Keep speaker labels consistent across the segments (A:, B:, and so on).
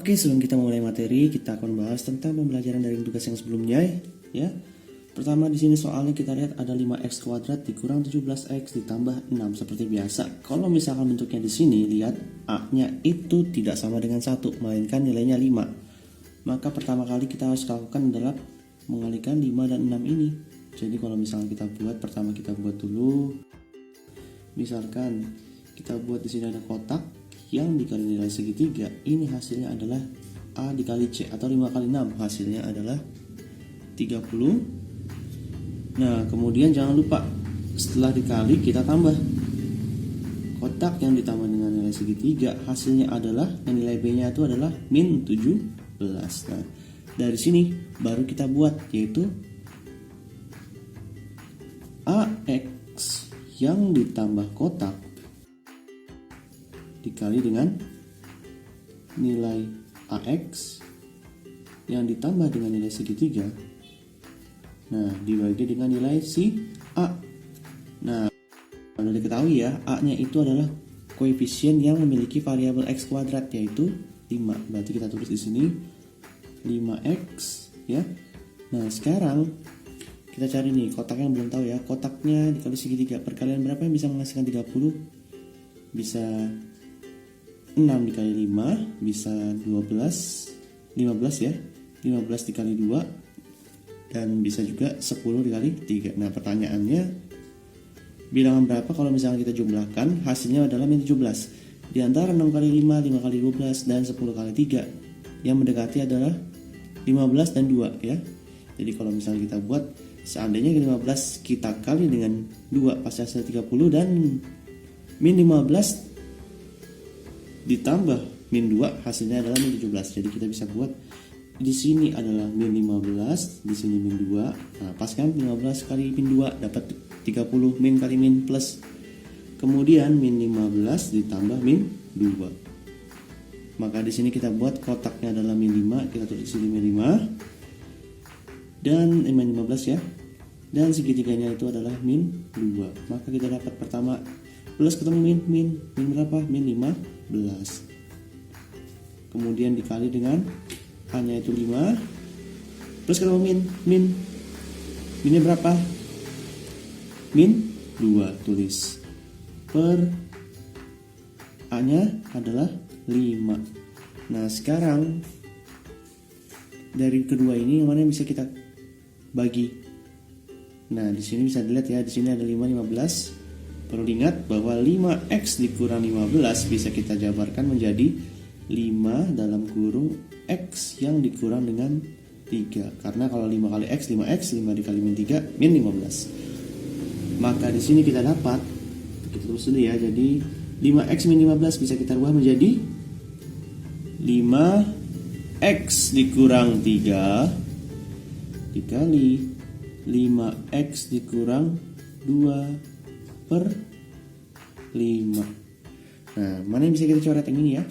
A: Oke, sebelum kita mulai materi, kita akan bahas tentang pembelajaran dari tugas yang sebelumnya ya. Pertama di sini soalnya kita lihat ada 5x kuadrat dikurang 17x ditambah 6 seperti biasa. Kalau misalkan bentuknya di sini lihat a-nya itu tidak sama dengan 1, melainkan nilainya 5. Maka pertama kali kita harus lakukan adalah mengalihkan 5 dan 6 ini. Jadi kalau misalkan kita buat, pertama kita buat dulu. Misalkan kita buat di sini ada kotak yang dikali nilai segitiga, ini hasilnya adalah A dikali C atau 5 kali 6, hasilnya adalah 30. Nah kemudian jangan lupa setelah dikali kita tambah kotak yang ditambah dengan nilai segitiga, hasilnya adalah nilai B nya itu adalah min 17. Nah dari sini baru kita buat, yaitu AX yang ditambah kotak dikali dengan nilai AX yang ditambah dengan nilai segitiga, nah dibagi dengan nilai si A. Nah sudah diketahui ya, A nya itu adalah koefisien yang memiliki variabel X kuadrat, yaitu 5. Berarti kita tulis di sini 5X ya. Nah sekarang kita cari nih kotak yang belum tahu ya, kotaknya dikali segitiga, perkalian berapa yang bisa menghasilkan 30? Bisa 6 dikali 5 bisa 15 ya, 15 dikali 2, dan bisa juga 10 dikali 3. Nah pertanyaannya, bilangan berapa kalau misalnya kita jumlahkan? Hasilnya adalah min 17. Di antara 6 kali 5, 5 kali 12, dan 10 kali 3, yang mendekati adalah 15 dan 2 ya. Jadi kalau misalnya kita buat, seandainya 15 kita kali dengan 2 pasti hasil 30, dan min 15 ditambah min 2 hasilnya adalah min 17. Jadi kita bisa buat di sini adalah min 15, di sini min 2. Nah, pas kan 15 kali min 2 dapat 30, min kali min plus. Kemudian min 15 ditambah min 2. Maka di sini kita buat kotaknya adalah min 5, kita tulis di sini min 5. Dan min 15 ya. Dan segitiganya itu adalah min 2. Maka kita dapat pertama plus ketemu min berapa? Min 15. Kemudian dikali dengan A-nya itu 5. Plus ketemu minnya berapa? Min 2, tulis. Per A-nya adalah 5. Nah sekarang dari kedua ini yang mana yang bisa kita bagi? Nah di sini bisa dilihat ya, di sini ada 5, 15. Perlu diingat bahwa 5x dikurang 15 bisa kita jabarkan menjadi 5 dalam kurung x yang dikurang dengan 3. Karena kalau 5 kali x, 5x, 5 dikali min 3, min 15. Maka di sini kita dapat, kita tulis dulu ya, jadi 5x min 15 bisa kita rubah menjadi 5x dikurang 3 dikali 5x dikurang 2 per 5. Nah mana yang bisa kita coret yang ini ya?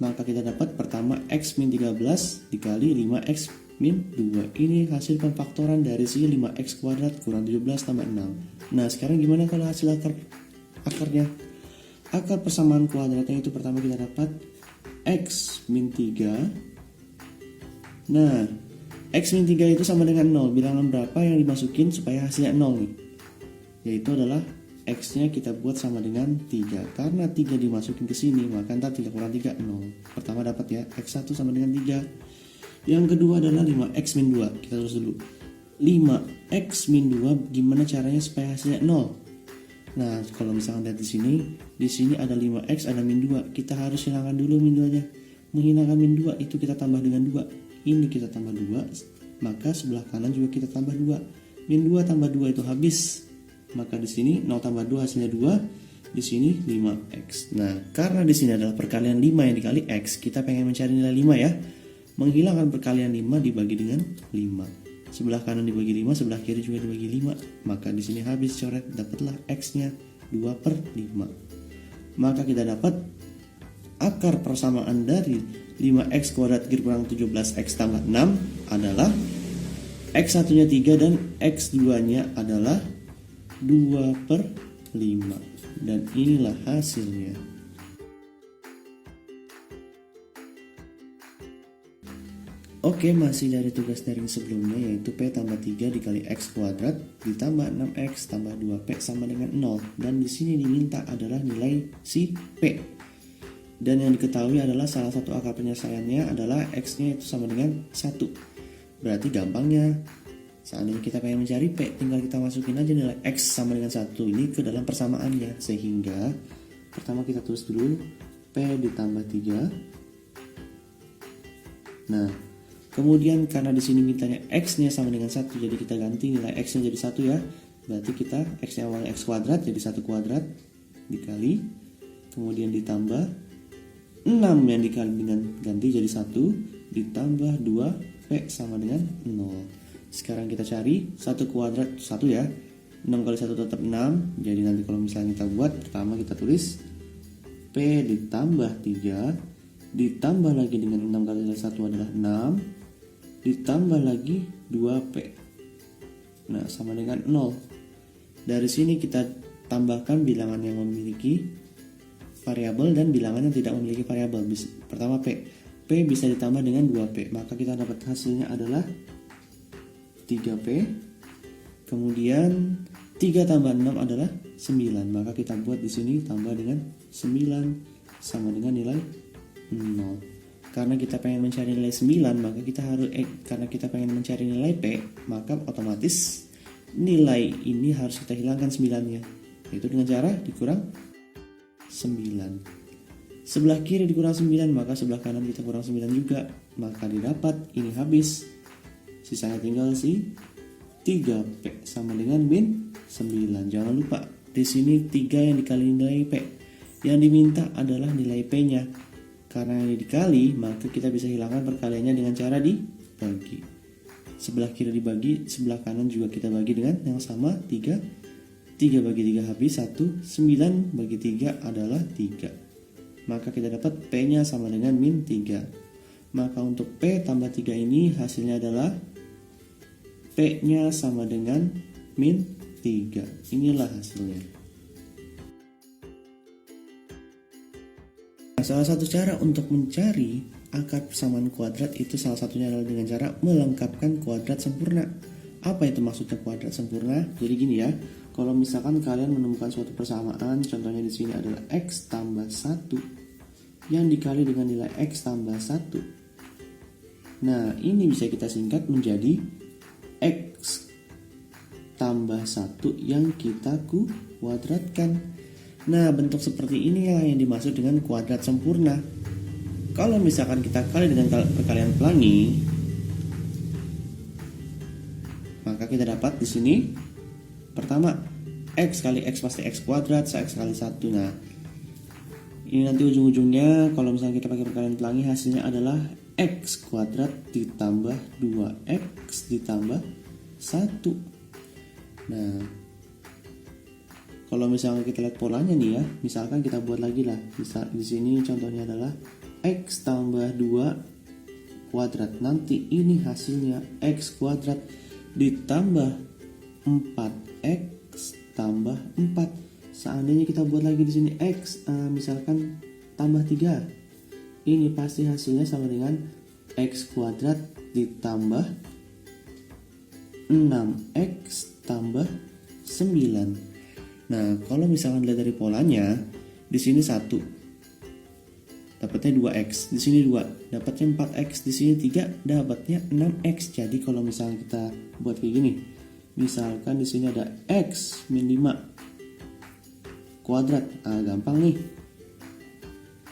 A: Maka kita dapat pertama x min 13 dikali 5x min 2. Ini hasil pemfaktoran dari si 5x kuadrat kurang 17 tambah 6. Nah sekarang gimana kalau hasil akarnya? Akar persamaan kuadratnya itu pertama kita dapat x min 3. Nah x min 3 itu sama dengan 0. Bilangan berapa yang dimasukin supaya hasilnya 0 nih? Yaitu adalah x-nya kita buat sama dengan 3. Karena 3 dimasukin ke sini, maka ntar 3 kurang 3, 0. Pertama dapat ya, x1 sama dengan 3. Yang kedua adalah 5x min 2. Kita tulis dulu. 5x min 2 gimana caranya supaya hasilnya 0? Nah, kalau misalkan lihat di sini ada 5x, ada min 2. Kita harus hilangkan dulu min 2-nya. Menghilangkan min 2 itu kita tambah dengan 2. Ini kita tambah 2, maka sebelah kanan juga kita tambah 2. Min 2 tambah 2 itu habis. Maka di sini 0 tambah 2 hasilnya 2, di sini 5x. Nah, karena di sini adalah perkalian 5 yang dikali x, kita pengen mencari nilai 5 ya. Menghilangkan perkalian 5 dibagi dengan 5. Sebelah kanan dibagi 5, sebelah kiri juga dibagi 5. Maka di sini habis coret, dapatlah x-nya 2 per 5. Maka kita dapat akar persamaan dari 5x kuadrat dikurang 17x tambah 6 adalah x1 nya 3 dan x2 nya adalah 2 per 5. Dan inilah hasilnya. Oke, masih dari tugas daring sebelumnya, yaitu P tambah 3 dikali X kuadrat ditambah 6X tambah 2P sama dengan 0. Dan di sini diminta adalah nilai si P. Dan yang diketahui adalah salah satu akar penyelesaiannya adalah X-nya itu sama dengan 1. Berarti gampangnya, seandainya kita pengen mencari P, tinggal kita masukin aja nilai X sama dengan 1 ini ke dalam persamaannya. Sehingga pertama kita tulis dulu P ditambah 3. Nah, kemudian karena di sini mintanya X-nya sama dengan 1, jadi kita ganti nilai X-nya jadi 1 ya. Berarti kita X-nya awalnya X kuadrat jadi 1 kuadrat dikali, kemudian ditambah 6 yang dikali dengan ganti jadi 1 ditambah 2P sama dengan 0. Sekarang kita cari 1 kuadrat 1 ya. 6 kali 1 tetap 6. Jadi nanti kalau misalnya kita buat, pertama kita tulis P ditambah 3 ditambah lagi dengan 6 kali 1 adalah 6 ditambah lagi 2P. Nah, sama dengan 0. Dari sini kita tambahkan bilangan yang memiliki variabel dan bilangan yang tidak memiliki variabel. Pertama P. P bisa ditambah dengan 2P. Maka kita dapat hasilnya adalah 3P. Kemudian 3 tambah 6 adalah 9. Maka kita buat di sini tambah dengan 9 sama dengan nilai 0. Karena kita pengen mencari nilai 9, maka kita harus karena kita pengen mencari nilai P, maka otomatis nilai ini harus kita hilangkan 9-nya. Yaitu dengan cara dikurang 9. Sebelah kiri dikurang 9, maka sebelah kanan kita kurang 9 juga. Maka didapat ini habis. Sisanya tinggal si 3P sama dengan min 9. Jangan lupa di sini 3 yang dikali nilai P. Yang diminta adalah nilai P-nya. Karena ini dikali, maka kita bisa hilangkan perkaliannya dengan cara dibagi. Sebelah kiri dibagi, sebelah kanan juga kita bagi dengan yang sama 3. 3 bagi 3 habis 1, 9 bagi 3 adalah 3. Maka kita dapat P-nya sama dengan min 3. Maka untuk P tambah 3 ini hasilnya adalah P-nya sama dengan min 3. Inilah hasilnya. Salah satu cara untuk mencari akar persamaan kuadrat itu salah satunya adalah dengan cara melengkapkan kuadrat sempurna. Apa itu maksudnya kuadrat sempurna? Jadi gini ya, kalau misalkan kalian menemukan suatu persamaan, contohnya di sini adalah X tambah 1 yang dikali dengan nilai X tambah 1. Nah, ini bisa kita singkat menjadi X tambah 1 yang kita kuadratkan. Nah, bentuk seperti inilah yang dimaksud dengan kuadrat sempurna. Kalau misalkan kita kali dengan perkalian pelangi, maka kita dapat di sini pertama X kali X pasti X kuadrat, X kali 1. Nah, ini nanti ujung-ujungnya kalau misalnya kita pakai perkalian pelangi hasilnya adalah X kuadrat ditambah 2X ditambah 1. Nah, kalau misalnya kita lihat polanya nih ya, misalkan kita buat lagi lah. Di sini contohnya adalah X tambah 2 kuadrat. Nanti ini hasilnya X kuadrat ditambah 4X tambah 4. Seandainya kita buat lagi di sini X, misalkan tambah 3. Ini pasti hasilnya sama dengan X kuadrat ditambah 6X tambah 9. Nah, kalau misalkan lihat dari polanya, di sini 1 dapatnya 2x, di sini 2 dapatnya 4x, di sini 3 dapatnya 6x. Jadi kalau misalnya kita buat kayak gini, misalkan di sini ada x min 5 kuadrat, gampang nih.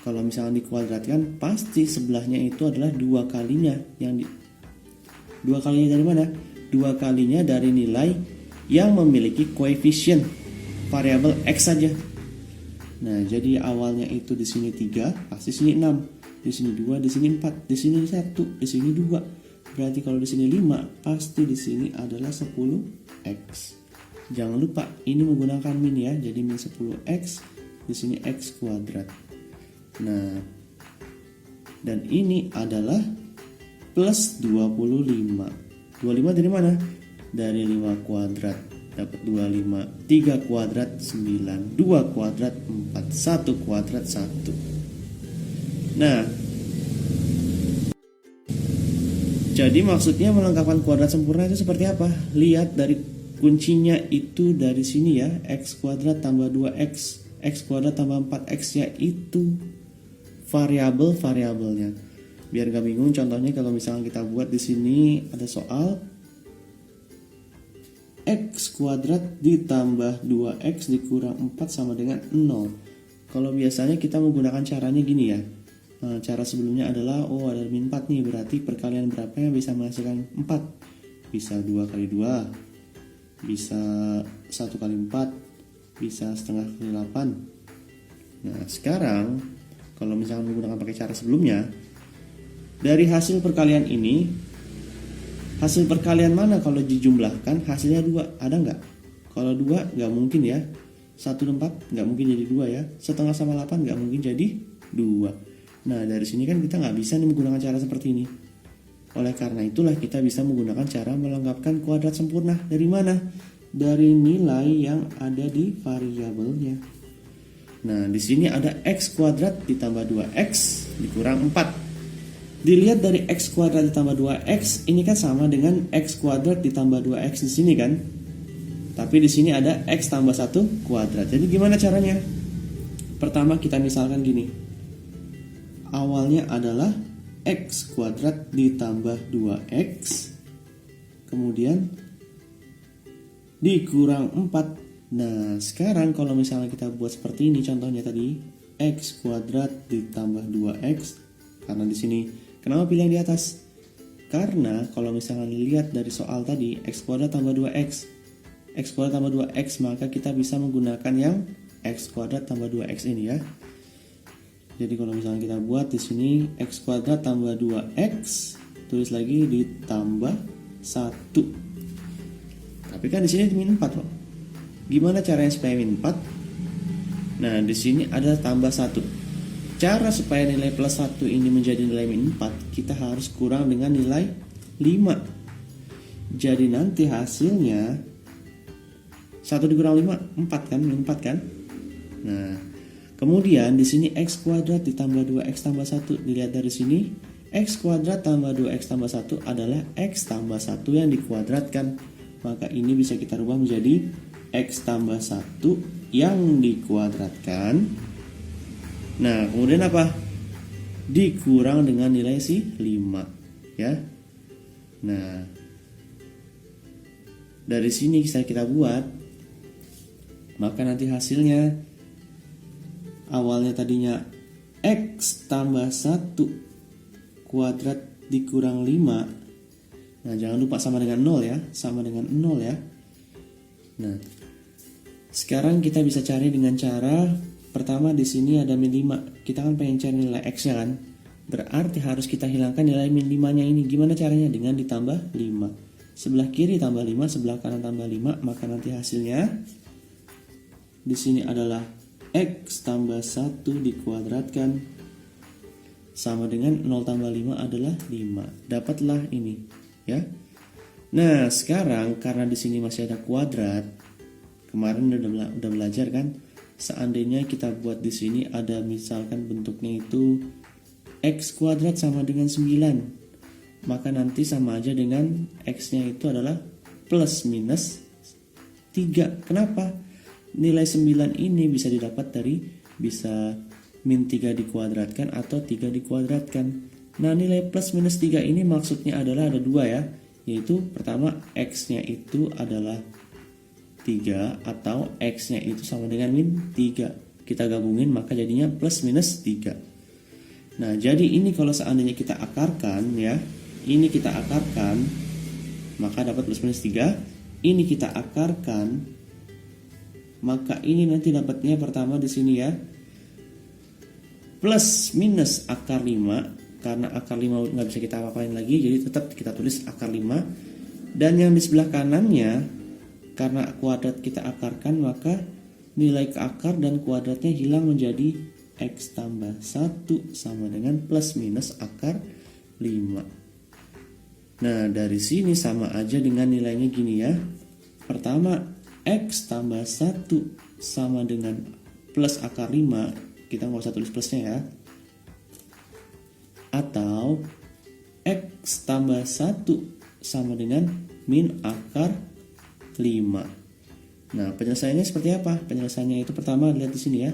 A: Kalau misalnya dikuadratkan, pasti sebelahnya itu adalah 2 kalinya. 2 kalinya dari mana? 2 kalinya dari nilai yang memiliki koefisien variabel X saja. Nah, jadi awalnya itu di sini 3, pasti sini 6, di sini 2, di sini 4, di sini 1, di sini 2. Berarti kalau di sini 5, pasti di sini adalah 10X. Jangan lupa ini menggunakan min ya, jadi min 10X, di sini X kuadrat. Nah, dan ini adalah plus 25. 25 dari mana? Dari 5 kuadrat. Dapat 25, 3 kuadrat 9, 2 kuadrat 4, 1 kuadrat 1. Nah, Jadi maksudnya melengkapkan kuadrat sempurna itu seperti apa? Lihat dari kuncinya itu dari sini ya, x kuadrat tambah 2x, x kuadrat tambah 4x, yaitu variabelnya. Biar gak bingung, contohnya kalau misalnya kita buat di sini ada soal x kuadrat ditambah 2x dikurang 4 sama dengan 0. Kalau biasanya kita menggunakan caranya gini ya. Nah, cara sebelumnya adalah ada min 4 nih, berarti perkalian berapa yang bisa menghasilkan 4? Bisa 2 kali 2, bisa 1 kali 4, bisa setengah kali 8. Nah sekarang kalau misalkan menggunakan pakai cara sebelumnya, dari hasil perkalian ini, hasil perkalian mana kalau dijumlahkan hasilnya 2? Ada nggak? Kalau 2 nggak mungkin ya. 1 dan 4 nggak mungkin jadi 2 ya. Setengah sama 8 nggak mungkin jadi 2. Nah dari sini kan kita nggak bisa nih menggunakan cara seperti ini. Oleh karena itulah kita bisa menggunakan cara melengkapkan kuadrat sempurna. Dari mana? Dari nilai yang ada di variabelnya. Nah di sini ada x kuadrat ditambah 2x dikurang 4. Dilihat dari x kuadrat ditambah 2x, ini kan sama dengan x kuadrat ditambah 2x di sini kan. Tapi di sini ada x tambah 1 kuadrat. Jadi gimana caranya? Pertama kita misalkan gini. Awalnya adalah x kuadrat ditambah 2x, kemudian dikurang 4. Nah sekarang kalau misalnya kita buat seperti ini, contohnya tadi x kuadrat ditambah 2x. Karena di sini kenapa pilih yang di atas? Karena kalau misalnya lihat dari soal tadi x kuadrat tambah 2x, x kuadrat tambah 2x, maka kita bisa menggunakan yang x kuadrat tambah 2x ini ya. Jadi kalau misalnya kita buat di sini x kuadrat tambah 2x, tulis lagi ditambah 1. Tapi kan di sini min 4 loh. Gimana caranya supaya min 4? Nah, di sini ada tambah 1. Cara supaya nilai plus 1 ini menjadi nilai min 4, kita harus kurang dengan nilai 5. Jadi nanti hasilnya 1 dikurang 5, 4 kan, min 4 kan? Nah, kemudian di sini x kuadrat ditambah 2x tambah 1. Dilihat dari sini, x kuadrat tambah 2x tambah 1 adalah x tambah 1 yang dikuadratkan. Maka ini bisa kita rubah menjadi x tambah 1 yang dikuadratkan. Nah, kemudian apa? Dikurang dengan nilai 5 ya. Nah, dari sini bisa kita buat, maka nanti hasilnya awalnya tadinya x tambah 1 kuadrat dikurang 5. Nah jangan lupa sama dengan 0 ya, sama dengan 0 ya. Nah sekarang kita bisa cari dengan cara pertama, di sini ada min 5. Kita kan pengen cari nilai x nya kan, berarti harus kita hilangkan nilai min 5 nya ini. Gimana caranya? Dengan ditambah 5. Sebelah kiri tambah 5, sebelah kanan tambah 5, maka nanti hasilnya di sini adalah x tambah 1 dikuadratkan sama dengan 0 tambah 5 adalah 5. Dapatlah ini ya. Nah sekarang karena di sini masih ada kuadrat, kemarin udah belajar kan, seandainya kita buat di sini ada misalkan bentuknya itu x kuadrat sama dengan 9, maka nanti sama aja dengan x nya itu adalah plus minus 3. Kenapa? Nilai 9 ini bisa didapat dari bisa min 3 dikuadratkan atau 3 dikuadratkan. Nah nilai plus minus 3 ini maksudnya adalah ada 2 ya, yaitu pertama x nya itu adalah 3 atau x nya itu sama dengan min 3. Kita gabungin maka jadinya plus minus 3. Nah jadi ini kalau seandainya kita akarkan ya, ini kita akarkan maka dapat plus minus 3. Ini kita akarkan maka ini nanti dapatnya pertama di sini ya, plus minus akar 5. Karena akar 5 nggak bisa kita apa-apain lagi, jadi tetap kita tulis akar 5. Dan yang di sebelah kanannya, karena kuadrat kita akarkan, maka nilai ke akar dan kuadratnya hilang menjadi x tambah 1 sama dengan plus minus akar 5. Nah dari sini sama aja dengan nilainya gini ya. Pertama x tambah 1 sama dengan plus akar 5, kita nggak usah tulis plusnya ya, atau X tambah 1 sama dengan min akar 5. Nah, penyelesaiannya seperti apa? Penyelesaiannya itu pertama lihat di sini ya.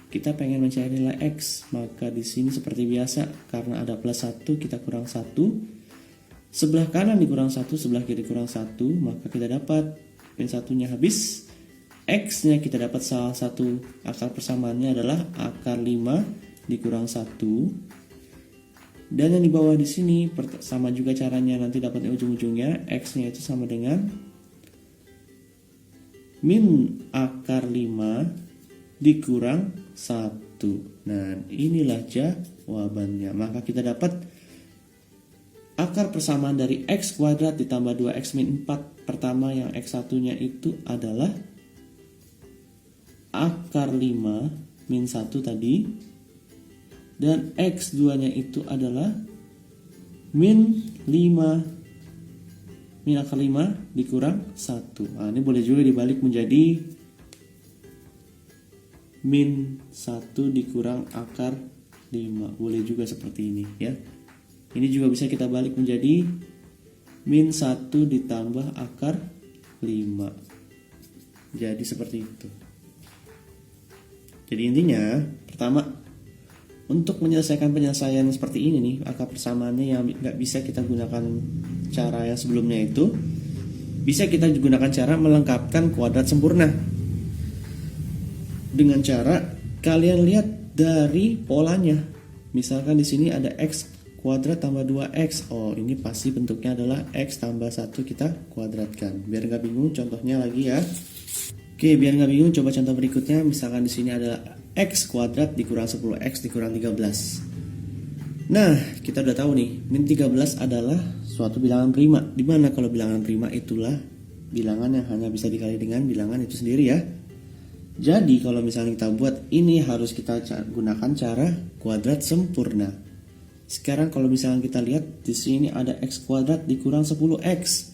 A: Kita pengen mencari nilai X, maka di sini seperti biasa karena ada plus 1 kita kurang 1. Sebelah kanan dikurang 1, sebelah kiri kurang 1, maka kita dapat min satunya habis. X-nya kita dapat salah satu akar persamaannya adalah akar 5 dikurang 1. Dan yang di bawah di sini sama juga caranya, nanti dapatnya ujung-ujungnya X-nya itu sama dengan min akar 5 dikurang 1. Nah, inilah jawabannya. Maka kita dapat akar persamaan dari X kuadrat ditambah 2X min 4. Pertama yang X1 nya itu adalah akar 5 min 1 tadi, dan X2 nya itu adalah min 5 min akar 5 dikurang 1. Nah, ini boleh juga dibalik menjadi min 1 dikurang akar 5. Boleh juga seperti ini ya. Ini juga bisa kita balik menjadi min 1 ditambah akar 5. Jadi seperti itu. Jadi intinya, pertama, untuk menyelesaikan penyelesaian seperti ini nih, akar persamaannya yang nggak bisa kita gunakan cara yang sebelumnya itu, bisa kita gunakan cara melengkapkan kuadrat sempurna. Dengan cara kalian lihat dari polanya. Misalkan di sini ada X kuadrat tambah 2X. Oh, ini pasti bentuknya adalah X tambah 1 kita kuadratkan. Biar nggak bingung, contohnya lagi ya. Oke, biar nggak bingung, coba contoh berikutnya. Misalkan di sini adalah X kuadrat dikurang 10X dikurang 13. Nah, kita udah tahu nih, min 13 adalah suatu bilangan prima. Dimana kalau bilangan prima itulah bilangan yang hanya bisa dikali dengan bilangan itu sendiri ya. Jadi kalau misalnya kita buat ini, harus kita gunakan cara kuadrat sempurna. Sekarang kalau misalnya kita lihat di sini ada X kuadrat dikurang 10X.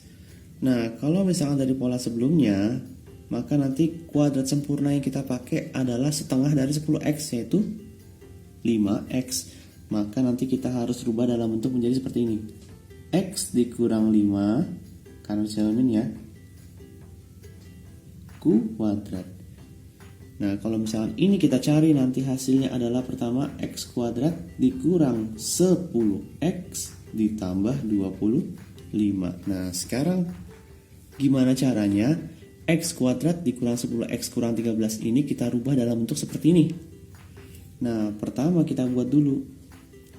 A: Nah, kalau misalnya dari pola sebelumnya, maka nanti kuadrat sempurna yang kita pakai adalah setengah dari 10X, yaitu 5X. Maka nanti kita harus rubah dalam bentuk menjadi seperti ini. X dikurang 5, karena bisa min ya, kuadrat. Nah, kalau misalkan ini kita cari, nanti hasilnya adalah pertama X kuadrat dikurang 10X ditambah 25. Nah, sekarang gimana caranya? X kuadrat dikurang 10X kurang 13 ini kita rubah dalam bentuk seperti ini. Nah, pertama kita buat dulu.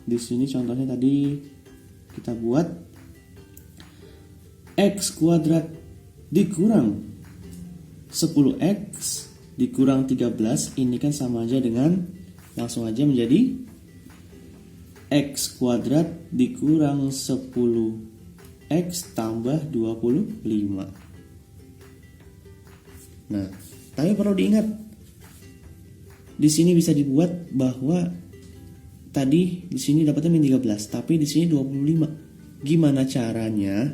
A: Di sini contohnya tadi kita buat X kuadrat dikurang 10X dikurang 13. Ini kan sama aja dengan, langsung aja menjadi X kuadrat dikurang 10X tambah 25. Nah, tapi perlu diingat, di sini bisa dibuat bahwa tadi di sini dapatnya min 13, tapi di sini 25. Gimana caranya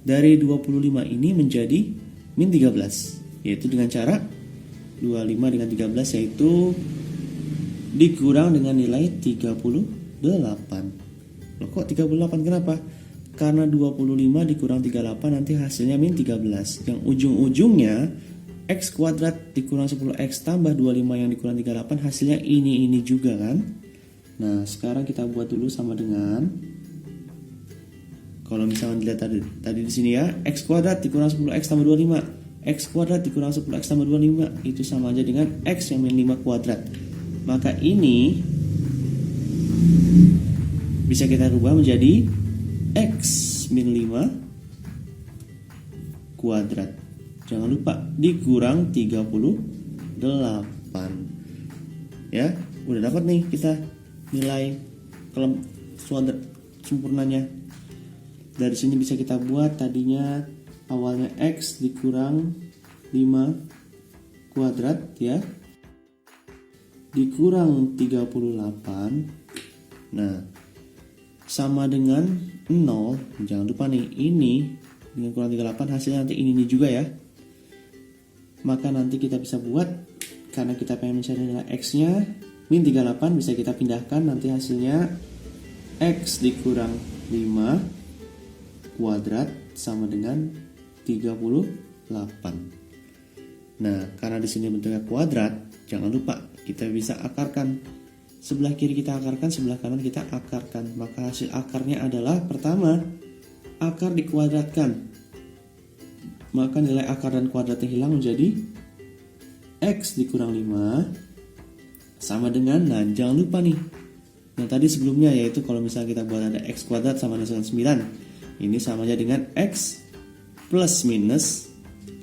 A: dari 25 ini menjadi min 13? Yaitu dengan cara 25 dengan 13, yaitu dikurang dengan nilai 38. Loh, kok 38? Kenapa? Karena 25 dikurang 38 nanti hasilnya min 13. Yang ujung-ujungnya X kuadrat dikurang 10X tambah 25 yang dikurang 38, hasilnya ini juga kan. Nah, sekarang kita buat dulu sama dengan, kalau misalnya dilihat tadi di sini ya, X kuadrat dikurang 10X tambah 25. X kuadrat dikurang 10X tambah 25 itu sama aja dengan X yang min 5 kuadrat. Maka ini bisa kita rubah menjadi X min 5 kuadrat. Jangan lupa dikurang 38. Ya, udah dapat nih kita nilai kuadrat sempurnanya. Dari sini bisa kita buat tadinya awalnya X dikurang 5 kuadrat ya, dikurang 38. Nah, sama dengan 0. Jangan lupa nih, ini dengan kurang 38 hasilnya nanti ini juga ya. Maka nanti kita bisa buat, karena kita pengen mencari nilai X-nya min 38, bisa kita pindahkan, nanti hasilnya X dikurang 5 kuadrat sama dengan 38. Nah, karena di sini bentuknya kuadrat, jangan lupa kita bisa akarkan. Sebelah kiri kita akarkan, sebelah kanan kita akarkan. Maka hasil akarnya adalah pertama, akar dikuadratkan. Maka nilai akar dan kuadratnya hilang menjadi X dikurang 5 sama dengan, nah jangan lupa nih, yang tadi sebelumnya yaitu kalau misalnya kita buat ada X kuadrat sama dengan 9. Ini sama aja dengan X plus minus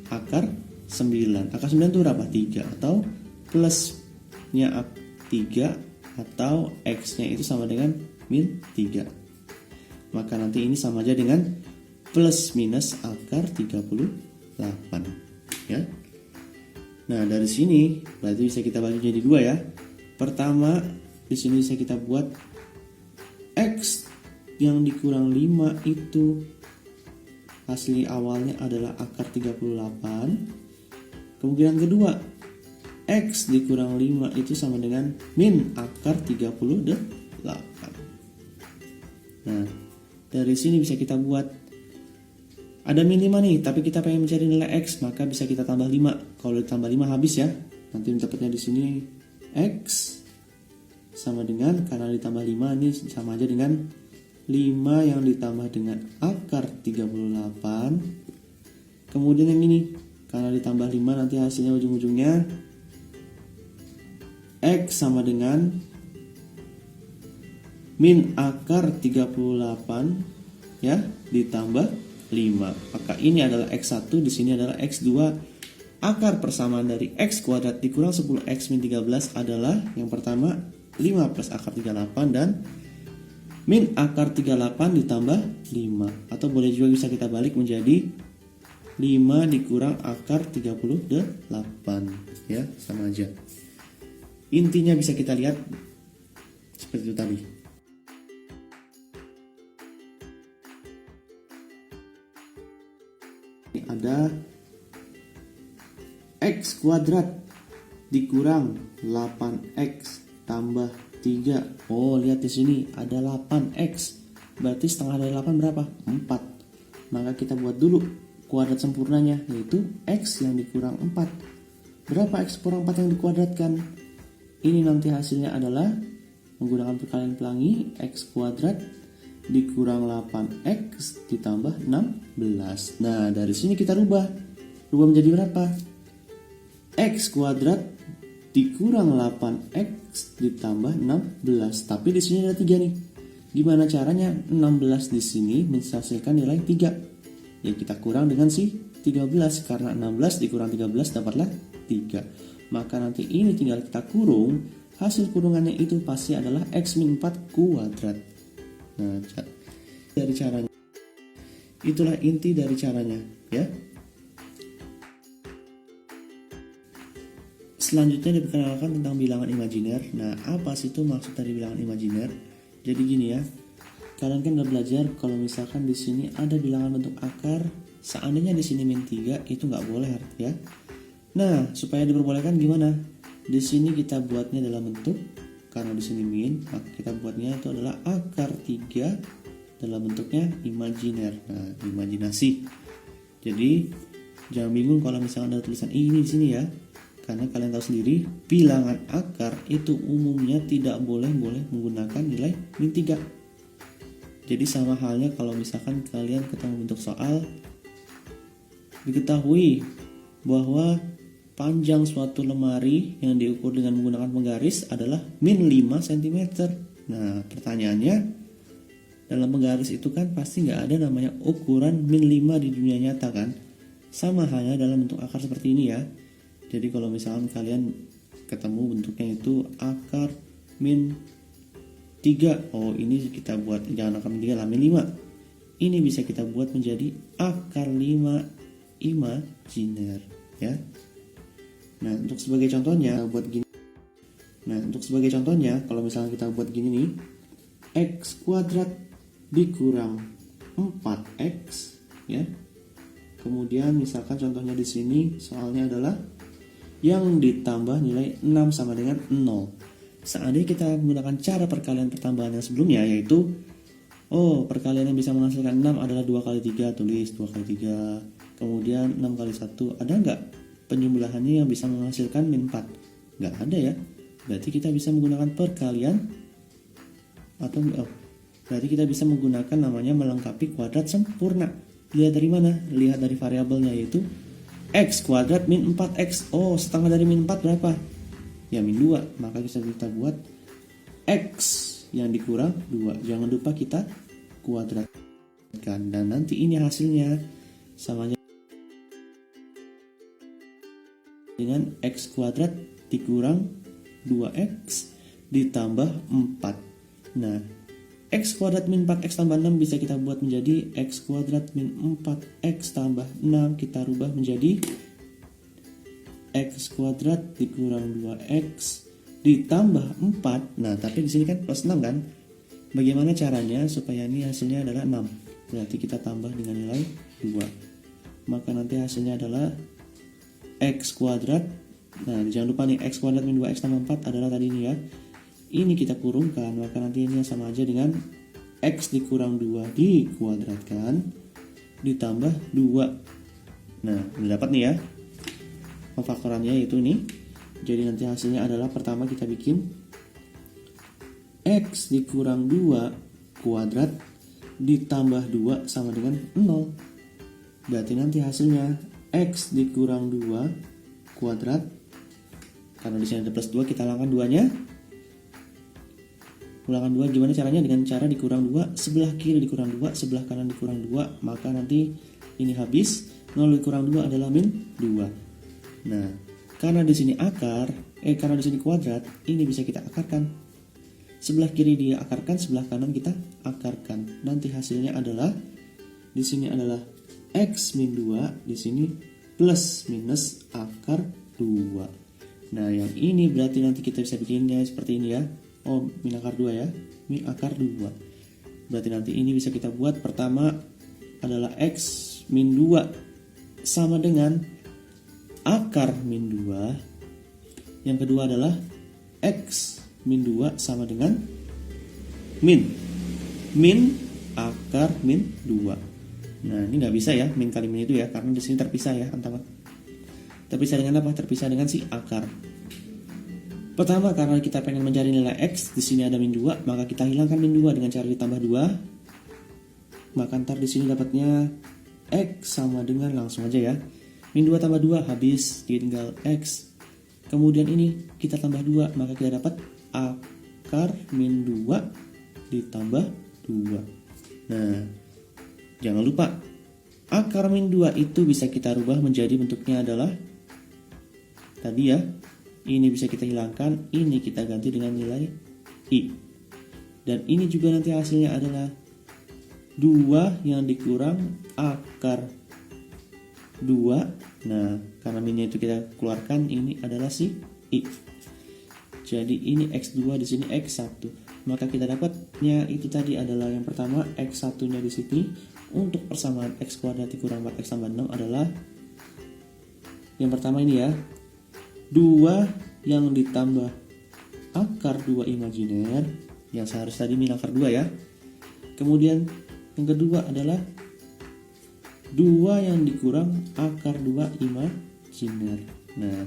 A: akar 9. Akar 9 itu berapa? 3. Atau plusnya 3 atau X-nya itu sama dengan min 3. Maka nanti ini sama aja dengan plus minus akar 38. Ya. Nah, dari sini berarti bisa kita bagi jadi 2 ya. Pertama, di sini bisa kita buat X yang dikurang 5 itu hasil awalnya adalah akar 38. Kemungkinan kedua, X dikurang 5 itu sama dengan min akar 38. Nah, dari sini bisa kita buat ada min 5 nih, tapi kita pengen mencari nilai X, maka bisa kita tambah 5. Kalau ditambah 5 habis ya. Nanti dapatnya di sini X sama dengan, karena ditambah 5 ini sama aja dengan 5 yang ditambah dengan akar 38. Kemudian yang ini, karena ditambah 5 nanti hasilnya ujung-ujungnya X sama dengan min akar 38 ya ditambah 5. Maka ini adalah X1, di sini adalah X2. Akar persamaan dari X kuadrat dikurang 10X min 13 adalah yang pertama 5 plus akar 38 dan min akar 38 ditambah 5. Atau boleh juga bisa kita balik menjadi 5 dikurang akar 38. Ya, sama aja. Intinya bisa kita lihat seperti itu tadi. Ada X kuadrat dikurang 8X tambah 3. Oh, lihat di sini ada 8X. Berarti setengah dari 8 berapa? 4. Maka kita buat dulu kuadrat sempurnanya, yaitu X yang dikurang 4. Berapa X kurang 4 yang dikuadratkan? Ini nanti hasilnya adalah menggunakan perkalian pelangi, X kuadrat dikurang 8X ditambah 16. Nah, dari sini kita rubah menjadi berapa? X kuadrat dikurang 8X ditambah 16. Tapi di sini ada 3 nih. Gimana caranya? 16 di sini menghasilkan nilai 3. Ya, kita kurang dengan si 13. Karena 16 dikurang 13 dapatlah 3. Maka nanti ini tinggal kita kurung. Hasil kurungannya itu pasti adalah X min 4 kuadrat. Nah, dari caranya. Itulah inti dari caranya, ya. Selanjutnya diperkenalkan tentang bilangan imajiner. Nah, apa sih itu maksud dari bilangan imajiner? Jadi gini ya. Kalian kan udah belajar kalau misalkan di sini ada bilangan bentuk akar, seandainya di sini min 3 itu nggak boleh ya. Nah, supaya diperbolehkan gimana? Di sini kita buatnya dalam bentuk, karena di sini min, maka kita buatnya itu adalah akar 3 dalam bentuknya imajiner. Nah, imajinasi. Jadi jangan bingung kalau misalkan ada tulisan ini di sini ya. Karena kalian tahu sendiri, bilangan akar itu umumnya tidak boleh menggunakan nilai min 3. Jadi sama halnya kalau misalkan kalian ketemu bentuk soal, diketahui bahwa panjang suatu lemari yang diukur dengan menggunakan penggaris adalah min 5 cm. Nah, pertanyaannya, dalam penggaris itu kan pasti nggak ada namanya ukuran min 5 di dunia nyata kan? Sama halnya dalam bentuk akar seperti ini ya. Jadi kalau misalkan kalian ketemu bentuknya itu akar min 3. Oh, ini kita buat, jangan akar min 3 lah, min 5. Ini bisa kita buat menjadi akar 5 imajiner ya. Nah, untuk sebagai contohnya buat gini. Nah, untuk sebagai contohnya kalau misalnya kita buat gini nih, X kuadrat dikurang 4X ya. Kemudian misalkan contohnya di sini soalnya adalah yang ditambah nilai 6 sama dengan 0. Seandainya kita menggunakan cara perkalian pertambahan yang sebelumnya, yaitu Oh, perkalian yang bisa menghasilkan 6 adalah 2 kali 3, tulis 2 kali 3. Kemudian 6 kali 1, ada nggak penjumlahannya yang bisa menghasilkan min 4? Nggak ada ya. Berarti kita bisa menggunakan perkalian atau berarti kita bisa menggunakan namanya melengkapi kuadrat sempurna. Lihat dari mana? Lihat dari variabelnya, yaitu x kuadrat min 4x. Oh, setengah dari min 4 berapa? Ya min 2. Maka kita buat x yang dikurang 2. Jangan lupa kita kuadratkan. Dan nanti ini hasilnya samanya dengan x kuadrat dikurang 2x ditambah 4. Nah, x kuadrat min 4x tambah 6 bisa kita buat menjadi x kuadrat min 4x tambah 6. Kita rubah menjadi x kuadrat dikurang 2x ditambah 4. Nah, tapi di sini kan plus 6 kan? Bagaimana caranya supaya ini hasilnya adalah 6? Berarti kita tambah dengan nilai 2. Maka nanti hasilnya adalah x kuadrat. Nah, jangan lupa nih, x kuadrat min 2x tambah 4 adalah tadi ini ya. Ini kita kurungkan, maka nanti ini sama aja dengan x dikurang 2 dikuadratkan ditambah 2. Nah, udah dapat nih ya pemfaktorannya, yaitu ini. Jadi nanti hasilnya adalah, pertama kita bikin x dikurang 2 kuadrat ditambah 2 sama dengan 0. Berarti nanti hasilnya x dikurang 2 kuadrat, karena di sini ada plus 2, kita hilangkan 2-nya. Ulangan 2 gimana caranya? Dengan cara dikurang 2, sebelah kiri dikurang 2, sebelah kanan dikurang 2, maka nanti ini habis. 0 dikurang 2 adalah min 2. Nah, karena di sini karena di sini kuadrat, ini bisa kita akarkan. Sebelah kiri dia akarkan, sebelah kanan kita akarkan. Nanti hasilnya adalah, di sini adalah x min 2, di sini plus minus akar 2. Nah, yang ini berarti nanti kita bisa bikinnya seperti ini ya. Oh, min akar 2 ya. Min akar 2. Berarti nanti ini bisa kita buat, pertama adalah x min 2 sama dengan akar min 2. Yang kedua adalah x min 2 sama dengan min akar min 2. Nah, ini nggak bisa ya min kali min itu ya, karena di sini terpisah ya antara. Terpisah dengan apa? Terpisah dengan si akar. Pertama, karena kita pengen mencari nilai x, di sini ada min 2, maka kita hilangkan min 2 dengan cara ditambah 2. Maka ntar di sini dapatnya x sama dengan, langsung aja ya, min 2 tambah 2 habis, tinggal x. Kemudian ini kita tambah 2, maka kita dapat akar min 2 ditambah 2. Nah, jangan lupa akar min 2 itu bisa kita rubah menjadi, bentuknya adalah tadi ya, ini bisa kita hilangkan, ini kita ganti dengan nilai i. Dan ini juga nanti hasilnya adalah 2 yang dikurang akar 2. Nah, karena minnya itu kita keluarkan, ini adalah si i. Jadi ini x2, di sini x1. Maka kita dapatnya itu tadi adalah, yang pertama x1-nya di sini untuk persamaan x kuadrat dikurang 4x tambah 6 adalah yang pertama ini ya, 2 yang ditambah akar 2 imajiner, yang seharusnya tadi min akar 2 ya. Kemudian yang kedua adalah 2 yang dikurang akar 2 imajiner. Nah,